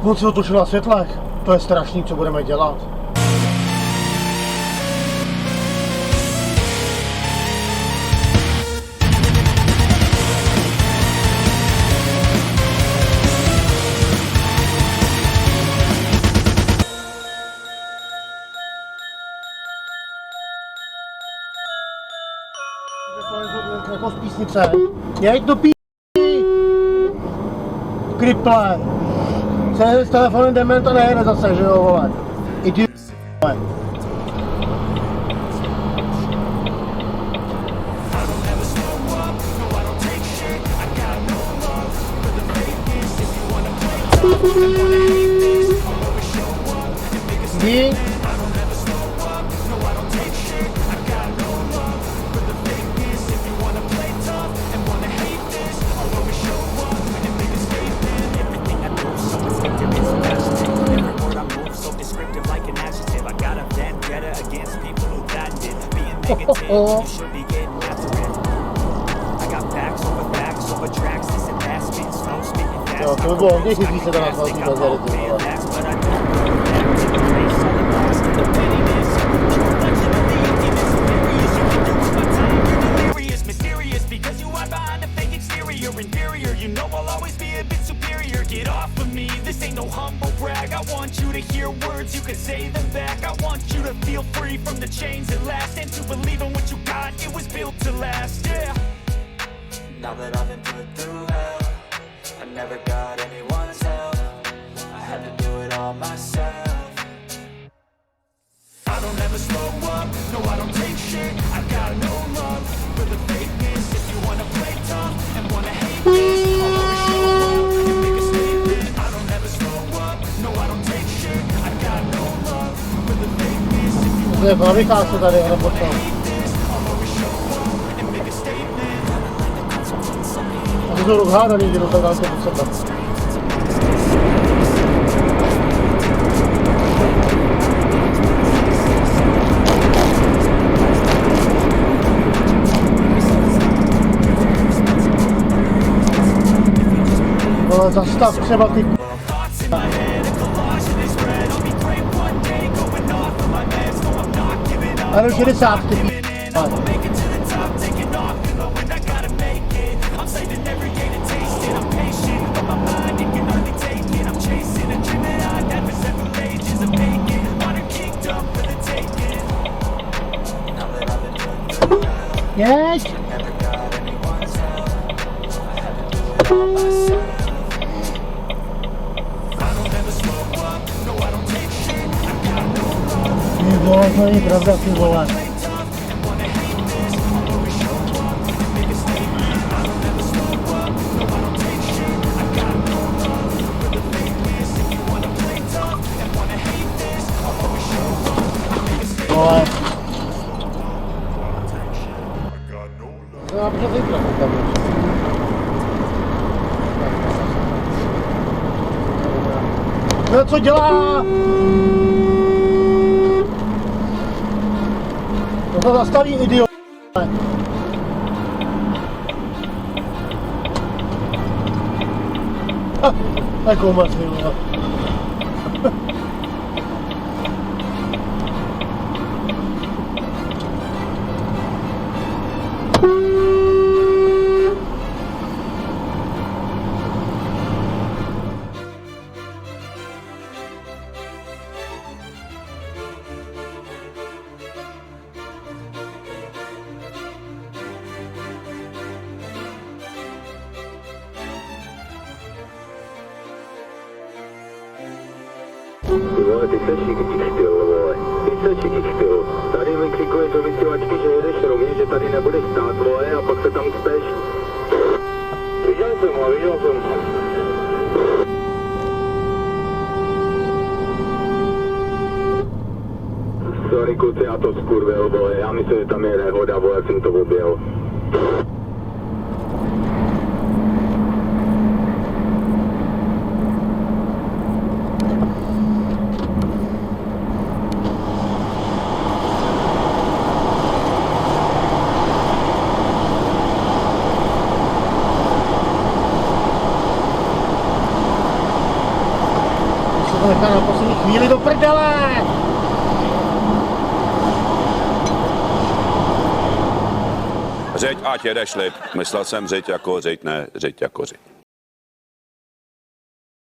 On se otočil na světlech. To je strašný, co budeme dělat. Jako z písnice. Jeď do kriple. Se s telefonem dement a nejede zase, že jo, vole. Idiot, vole. Jdi. Jo, to by bylo hodně chytrý se to na svatý bazaritu. Now that I've been put through hell, I never got anyone's help. I had to do it all myself. I don't ever slow up, no I don't take shit. I got no love for the fakeness. If you wanna play tough and wanna hate this, I'll always show up and make a statement. I don't ever slow up, no I don't take shit. I got no love for the fakeness. If you wanna play tough and wanna hate this, I'll always show up and make a statement. To jsou rozhádaný, že to tak dálko pod sebe. Ale zastav třeba ty a do 60 ty Jeď! Ty vole, to není pravda, ty vole. Vole. Já bych to vypral, tam je. No co dělá? No to zastaví, idiot. Takovou masinu. Ty vole, ty seš šikičky styl, vole. Ty seš šikičky styl. Tady mi křikuješ do vysílačky, že jedeš rovně, že tady nebudeš stát, vole, a pak se tam cpeš. Viděl jsem ho, viděl jsem ho. Sorry, kluci, já to skurvil, vole. Já myslím, že tam je nehoda, vole, jak jsem to objel. To nechá na poslední chvíli do prdele! Řeď, ať jede šlip. Myslel jsem řeď jako řeď, ne řeď jako řeď.